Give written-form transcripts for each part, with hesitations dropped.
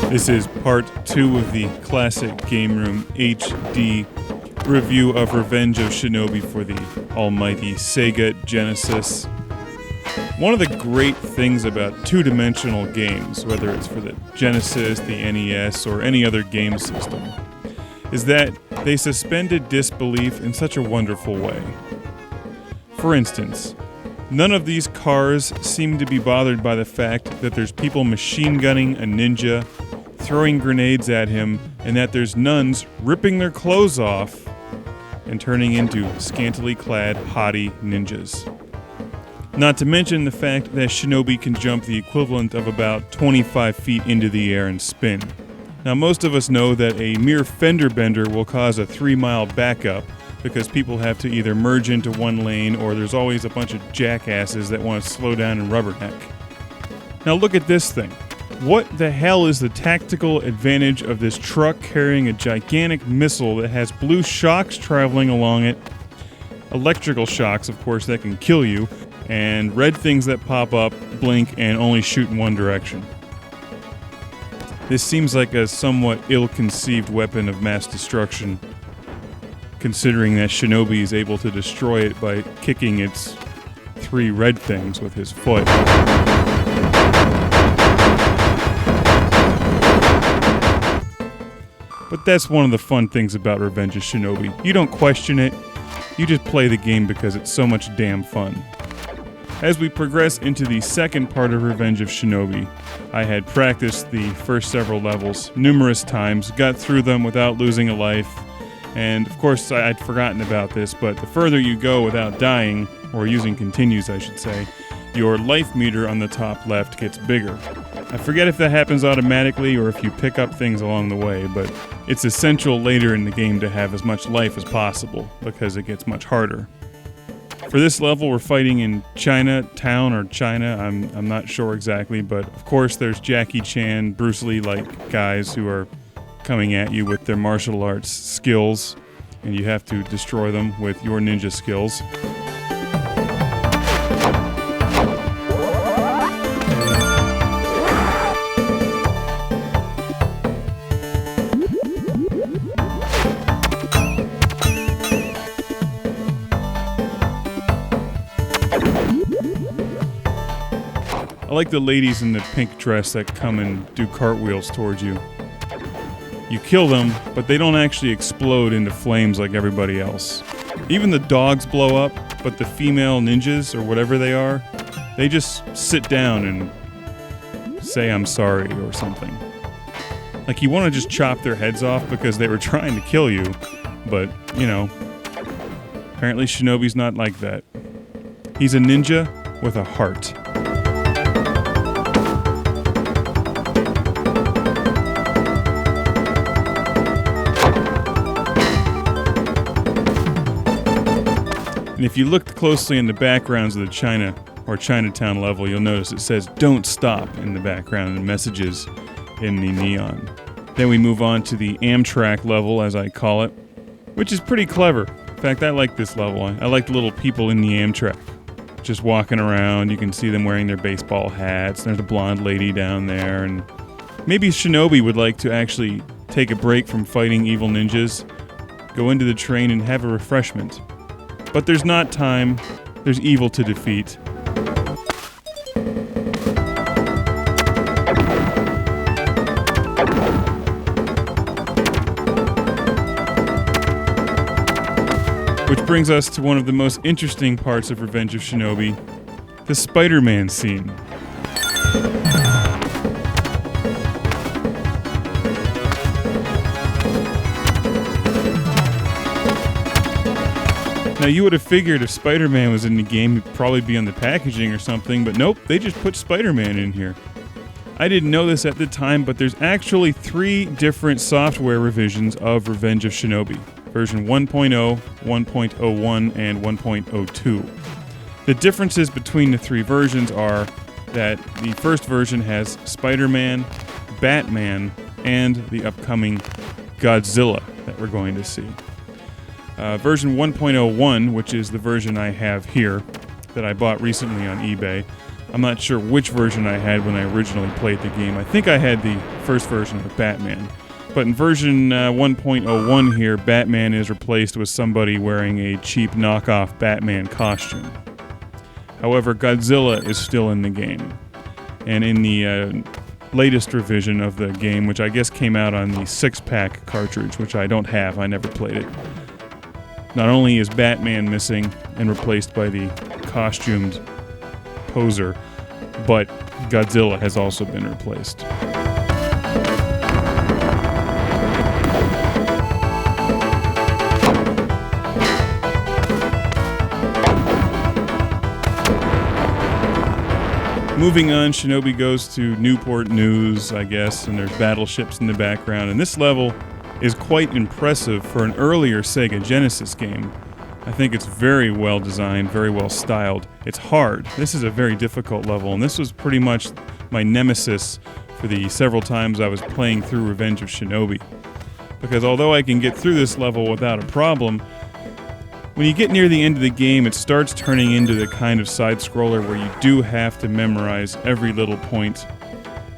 This is part 2 of the Classic Game Room HD review of Revenge of Shinobi for the almighty Sega Genesis. One of the great things about two-dimensional games, whether it's for the Genesis, the NES, or any other game system, is that they suspended disbelief in such a wonderful way. For instance, none of these cars seem to be bothered by the fact that there's people machine gunning a ninja, throwing grenades at him, and that there's nuns ripping their clothes off and turning into scantily clad haughty ninjas. Not to mention the fact that Shinobi can jump the equivalent of about 25 feet into the air and spin. Now, most of us know that a mere fender bender will cause a 3-mile backup because people have to either merge into one lane or there's always a bunch of jackasses that want to slow down and rubberneck. Now look at this thing. What the hell is the tactical advantage of this truck carrying a gigantic missile that has blue shocks traveling along it, electrical shocks, of course, that can kill you, and red things that pop up, blink, and only shoot in one direction? This seems like a somewhat ill-conceived weapon of mass destruction, considering that Shinobi is able to destroy it by kicking its 3 red things with his foot. But that's one of the fun things about Revenge of Shinobi. You don't question it, you just play the game because it's so much damn fun. As we progress into the second part of Revenge of Shinobi, I had practiced the first several levels numerous times, got through them without losing a life, and of course I'd forgotten about this, but the further you go without dying, or using continues I should say, your life meter on the top left gets bigger. I forget if that happens automatically or if you pick up things along the way, but it's essential later in the game to have as much life as possible, because it gets much harder. For this level, we're fighting in Chinatown or China, I'm not sure exactly, but of course there's Jackie Chan, Bruce Lee-like guys who are coming at you with their martial arts skills, and you have to destroy them with your ninja skills. I like the ladies in the pink dress that come and do cartwheels towards you. You kill them, but they don't actually explode into flames like everybody else. Even the dogs blow up, but the female ninjas, or whatever they are, they just sit down and say I'm sorry or something. Like you want to just chop their heads off because they were trying to kill you, but, you know, apparently Shinobi's not like that. He's a ninja with a heart. And if you look closely in the backgrounds of the China or Chinatown level, you'll notice it says "Don't Stop" in the background and messages in the neon. Then we move on to the Amtrak level, as I call it, which is pretty clever. In fact, I like this level. I like the little people in the Amtrak just walking around. You can see them wearing their baseball hats. There's a blonde lady down there, and maybe Shinobi would like to actually take a break from fighting evil ninjas, go into the train and have a refreshment. But there's not time, there's evil to defeat. Which brings us to one of the most interesting parts of Revenge of Shinobi, the Spiderman scene. Now, you would have figured if Spider-Man was in the game, he'd probably be on the packaging or something, but nope, they just put Spider-Man in here. I didn't know this at the time, but there's actually 3 different software revisions of Revenge of Shinobi. Version 1.0, 1.01, and 1.02. The differences between the 3 versions are that the first version has Spider-Man, Batman, and the upcoming Godzilla that we're going to see. Version 1.01, which is the version I have here, that I bought recently on eBay, I'm not sure which version I had when I originally played the game. I think I had the first version of Batman. But in version 1.01 here, Batman is replaced with somebody wearing a cheap knockoff Batman costume. However, Godzilla is still in the game. And in the latest revision of the game, which I guess came out on the 6-pack cartridge, which I don't have, I never played it. Not only is Batman missing and replaced by the costumed poser, but Godzilla has also been replaced. Moving on, Shinobi goes to Newport News, I guess, and there's battleships in the background, and this level is quite impressive for an earlier Sega Genesis game. I think it's very well designed, very well styled. It's hard. This is a very difficult level, and this was pretty much my nemesis for the several times I was playing through Revenge of Shinobi. Because although I can get through this level without a problem, when you get near the end of the game, it starts turning into the kind of side-scroller where you do have to memorize every little point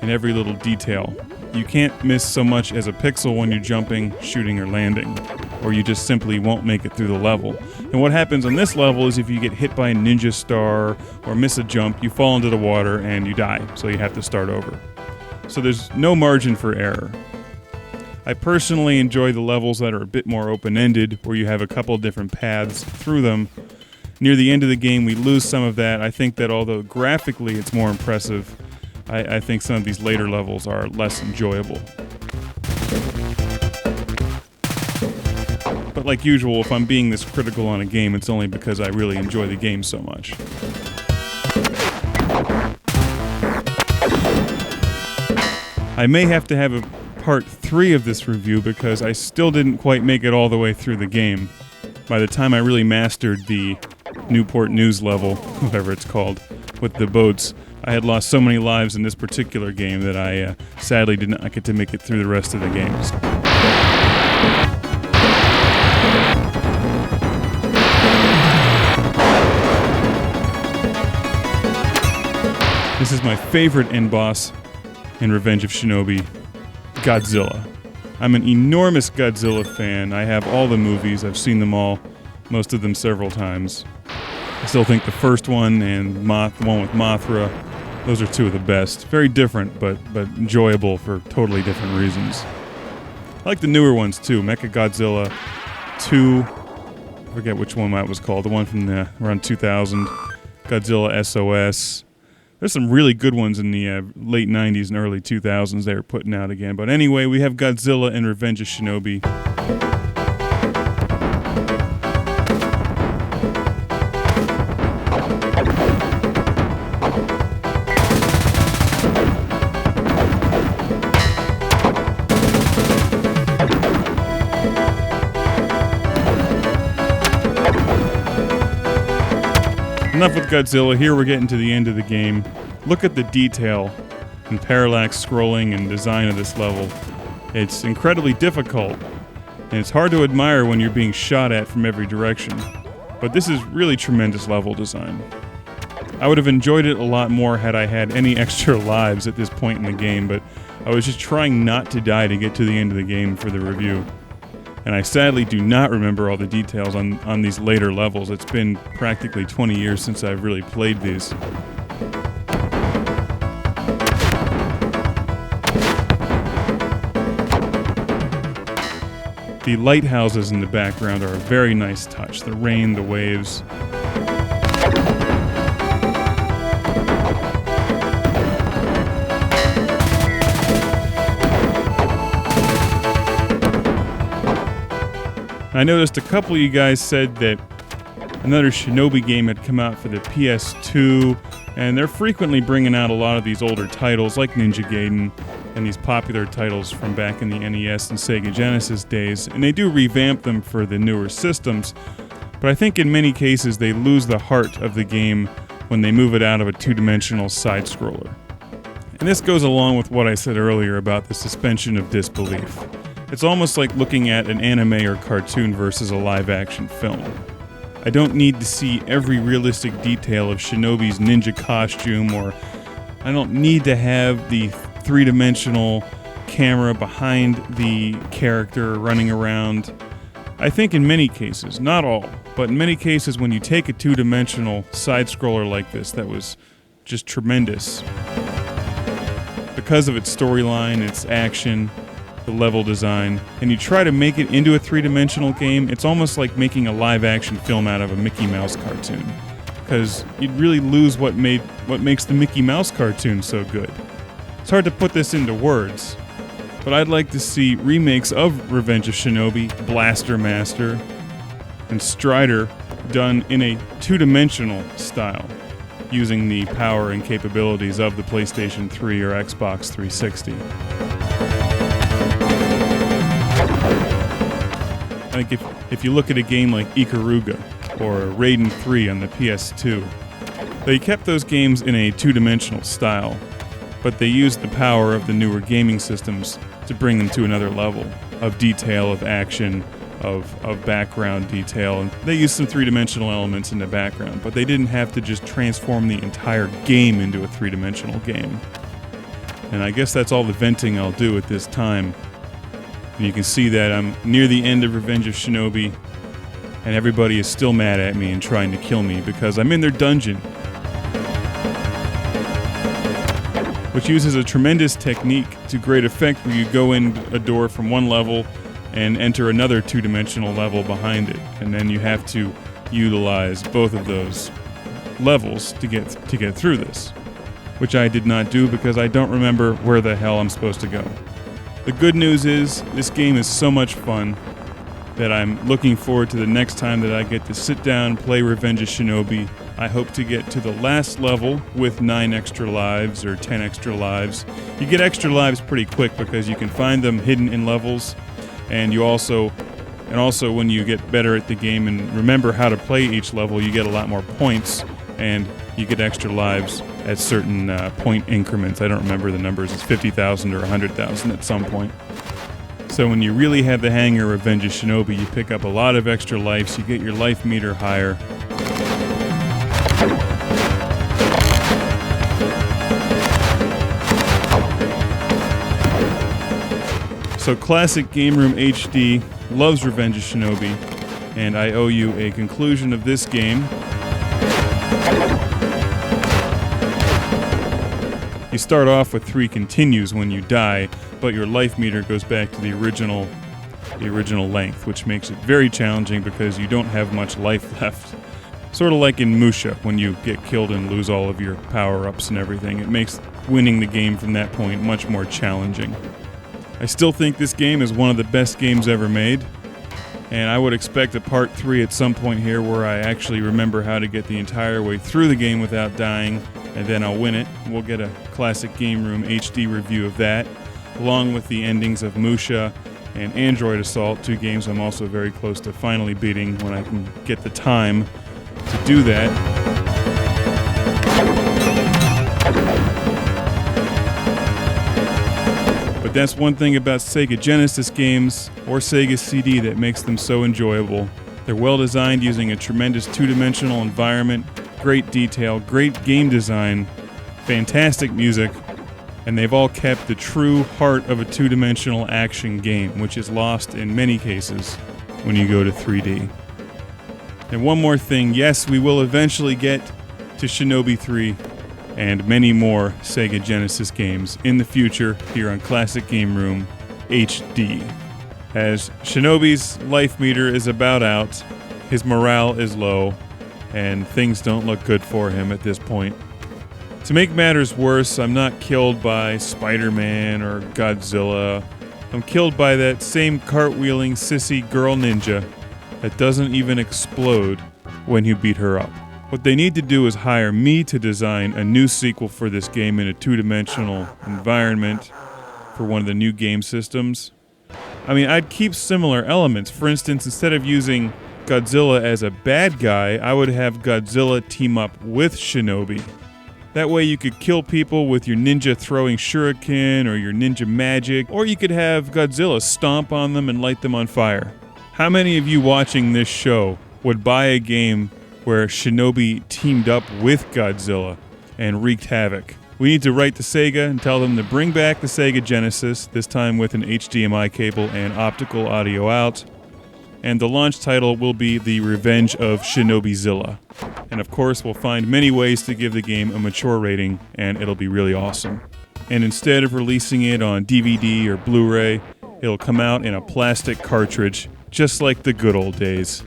and every little detail. You can't miss so much as a pixel when you're jumping, shooting, or landing, or you just simply won't make it through the level. And what happens on this level is if you get hit by a ninja star or miss a jump, you fall into the water and you die, so you have to start over. So there's no margin for error. I personally enjoy the levels that are a bit more open-ended, where you have a couple different paths through them. Near the end of the game, we lose some of that. I think that although graphically it's more impressive, I think some of these later levels are less enjoyable. But like usual, if I'm being this critical on a game, it's only because I really enjoy the game so much. I may have to have a part 3 of this review because I still didn't quite make it all the way through the game. By the time I really mastered the Newport News level, whatever it's called, with the boats, I had lost so many lives in this particular game that I sadly did not get to make it through the rest of the games. This is my favorite end boss in Revenge of Shinobi, Godzilla. I'm an enormous Godzilla fan. I have all the movies. I've seen them all, most of them several times. I still think the first one and the one with Mothra, those are two of the best. Very different, but enjoyable for totally different reasons. I like the newer ones too. Mechagodzilla 2, I forget which one that was called, the one from around 2000. Godzilla SOS. There's some really good ones in the late 90s and early 2000s they were putting out again. But anyway, we have Godzilla and Revenge of Shinobi. Enough with Godzilla. Here we're getting to the end of the game. Look at the detail and parallax scrolling and design of this level. It's incredibly difficult, and it's hard to admire when you're being shot at from every direction. But this is really tremendous level design. I would have enjoyed it a lot more had I had any extra lives at this point in the game, but I was just trying not to die to get to the end of the game for the review. And I sadly do not remember all the details on these later levels. It's been practically 20 years since I've really played these. The lighthouses in the background are a very nice touch. The rain, the waves. I noticed a couple of you guys said that another Shinobi game had come out for the PS2, and they're frequently bringing out a lot of these older titles like Ninja Gaiden and these popular titles from back in the NES and Sega Genesis days, and they do revamp them for the newer systems, but I think in many cases they lose the heart of the game when they move it out of a two-dimensional side-scroller. And this goes along with what I said earlier about the suspension of disbelief. It's almost like looking at an anime or cartoon versus a live-action film. I don't need to see every realistic detail of Shinobi's ninja costume, or I don't need to have the three-dimensional camera behind the character running around. I think in many cases, not all, but in many cases when you take a two-dimensional side-scroller like this that was just tremendous, because of its storyline, its action, the level design, and you try to make it into a three-dimensional game, it's almost like making a live-action film out of a Mickey Mouse cartoon, because you'd really lose what makes the Mickey Mouse cartoon so good. It's hard to put this into words, but I'd like to see remakes of Revenge of Shinobi, Blaster Master, and Strider done in a two-dimensional style, using the power and capabilities of the PlayStation 3 or Xbox 360. I think if you look at a game like Ikaruga or Raiden 3 on the PS2, they kept those games in a two-dimensional style, but they used the power of the newer gaming systems to bring them to another level of detail, of action, of background detail. And they used some three-dimensional elements in the background, but they didn't have to just transform the entire game into a three-dimensional game. And I guess that's all the venting I'll do at this time. And you can see that I'm near the end of Revenge of Shinobi, and everybody is still mad at me and trying to kill me because I'm in their dungeon, which uses a tremendous technique to great effect where you go in a door from one level and enter another two-dimensional level behind it, and then you have to utilize both of those levels to get through this, which I did not do because I don't remember where the hell I'm supposed to go. The good news is this game is so much fun that I'm looking forward to the next time that I get to sit down and play Revenge of Shinobi. I hope to get to the last level with 9 extra lives or 10 extra lives. You get extra lives pretty quick because you can find them hidden in levels, and also when you get better at the game and remember how to play each level, you get a lot more points and you get extra lives at certain point increments. I don't remember the numbers. It's 50,000 or 100,000 at some point. So when you really have the hang of Revenge of Shinobi, you pick up a lot of extra lives, you get your life meter higher. So Classic Game Room HD loves Revenge of Shinobi, and I owe you a conclusion of this game. You start off with 3 continues when you die, but your life meter goes back to the original length, which makes it very challenging because you don't have much life left. Sort of like in Musha, when you get killed and lose all of your power-ups and everything. It makes winning the game from that point much more challenging. I still think this game is one of the best games ever made, and I would expect a part 3 at some point here where I actually remember how to get the entire way through the game without dying, and then I'll win it. We'll get a Classic Game Room HD review of that, along with the endings of Musha and Android Assault, 2 games I'm also very close to finally beating when I can get the time to do that. But that's one thing about Sega Genesis games or Sega CD that makes them so enjoyable. They're well designed using a tremendous two-dimensional environment, great detail, great game design, fantastic music, and they've all kept the true heart of a two-dimensional action game, which is lost in many cases when you go to 3D. And one more thing, yes, we will eventually get to Shinobi 3 and many more Sega Genesis games in the future here on Classic Game Room HD. As Shinobi's life meter is about out, his morale is low, and things don't look good for him at this point. To make matters worse, I'm not killed by Spiderman or Godzilla. I'm killed by that same cartwheeling sissy girl ninja that doesn't even explode when you beat her up. What they need to do is hire me to design a new sequel for this game in a two-dimensional environment for one of the new game systems. I mean, I'd keep similar elements. For instance, instead of using Godzilla as a bad guy, I would have Godzilla team up with Shinobi. That way you could kill people with your ninja throwing shuriken or your ninja magic, or you could have Godzilla stomp on them and light them on fire. How many of you watching this show would buy a game where Shinobi teamed up with Godzilla and wreaked havoc. We need to write to Sega and tell them to bring back the Sega Genesis, this time with an HDMI cable and optical audio out. And the launch title will be The Revenge of Shinobizilla. And of course, we'll find many ways to give the game a mature rating, and it'll be really awesome. And instead of releasing it on DVD or Blu-ray, it'll come out in a plastic cartridge, just like the good old days.